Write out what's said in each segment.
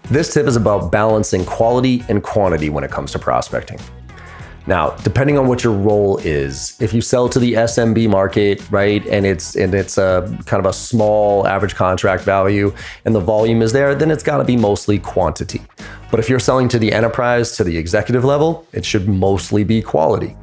This tip is about balancing quality and quantity when it comes to prospecting. Now, depending on what your role is, if you sell to the SMB market, right, and it's a kind of a small average contract value and the volume is there, then it's got to be mostly quantity. But if you're selling to the enterprise, to the executive level, it should mostly be quality.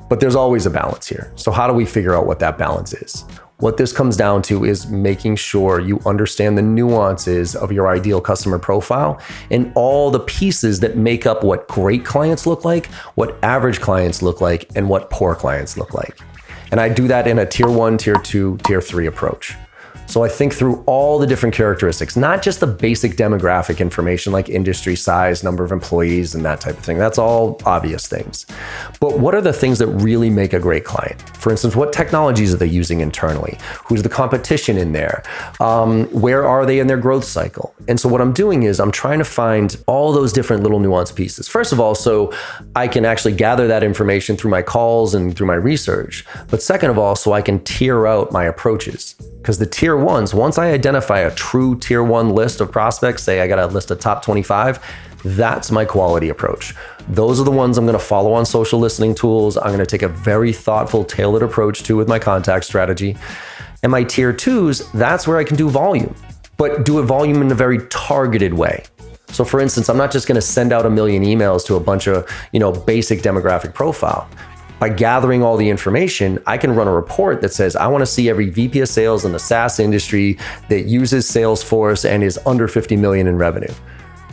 But there's always a balance here. So how do we figure out what that balance is? What this comes down to is making sure you understand the nuances of your ideal customer profile and all the pieces that make up what great clients look like, what average clients look like, and what poor clients look like. And I do that in a tier 1, tier 2, tier 3 approach. So I think through all the different characteristics, not just the basic demographic information like industry size, number of employees, and that type of thing. That's all obvious things. But what are the things that really make a great client? For instance, what technologies are they using internally? Who's the competition in there? Where are they in their growth cycle? And so what I'm doing is I'm trying to find all those different little nuanced pieces. First of all, so I can actually gather that information through my calls and through my research. But second of all, so I can tier out my approaches. Because the tier ones, once I identify a true tier 1 list of prospects, say I got a list of top 25, that's my quality approach. Those are the ones I'm going to follow on social listening tools. I'm going to take a very thoughtful, tailored approach to with my contact strategy. And my tier 2s, that's where I can do volume, but do a volume in a very targeted way. So for instance, I'm not just going to send out 1 million emails to a bunch of, basic demographic profile. By gathering all the information, I can run a report that says, I want to see every VP of sales in the SaaS industry that uses Salesforce and is under 50 million in revenue.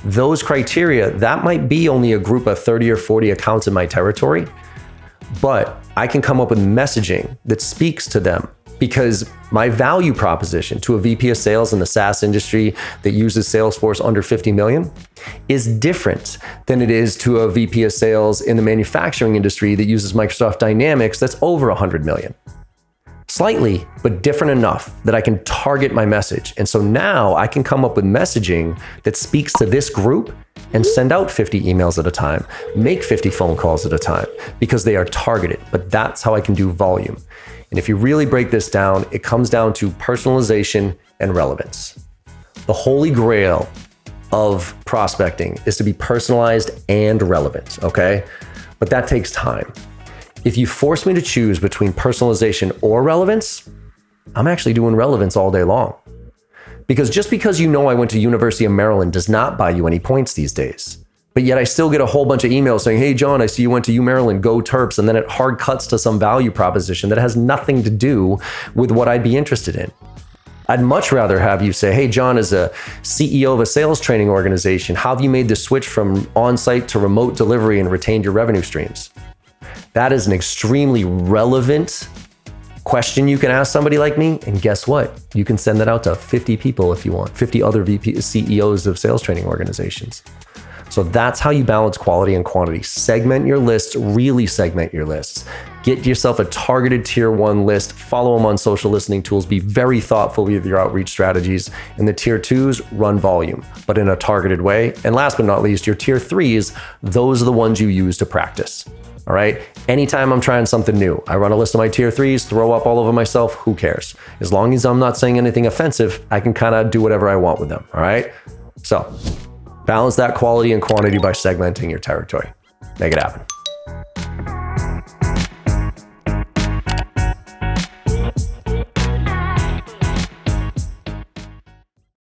Those criteria, that might be only a group of 30 or 40 accounts in my territory, but I can come up with messaging that speaks to them because my value proposition to a VP of sales in the SaaS industry that uses Salesforce under 50 million is different than it is to a VP of sales in the manufacturing industry that uses Microsoft Dynamics that's over 100 million. Slightly, but different enough that I can target my message. And so now I can come up with messaging that speaks to this group and send out 50 emails at a time, make 50 phone calls at a time because they are targeted. But that's how I can do volume. And if you really break this down, it comes down to personalization and relevance. The holy grail of prospecting is to be personalized and relevant, okay? But that takes time. If you force me to choose between personalization or relevance, I'm actually doing relevance all day long. Because just because I went to University of Maryland does not buy you any points these days. But yet I still get a whole bunch of emails saying, hey, John, I see you went to U Maryland, go Terps. And then it hard cuts to some value proposition that has nothing to do with what I'd be interested in. I'd much rather have you say, hey, John, as a CEO of a sales training organization, how have you made the switch from on-site to remote delivery and retained your revenue streams? That is an extremely relevant question you can ask somebody like me. And guess what? You can send that out to 50 people if you want, 50 other CEOs of sales training organizations. So that's how you balance quality and quantity. Segment your lists, really segment your lists. Get yourself a targeted tier 1 list, follow them on social listening tools, be very thoughtful with your outreach strategies. And the tier 2s, run volume, but in a targeted way. And last but not least, your tier 3s, those are the ones you use to practice. All right. Anytime I'm trying something new, I run a list of my tier 3s, throw up all over myself. Who cares? As long as I'm not saying anything offensive, I can kind of do whatever I want with them. All right. So balance that quality and quantity by segmenting your territory. Make it happen.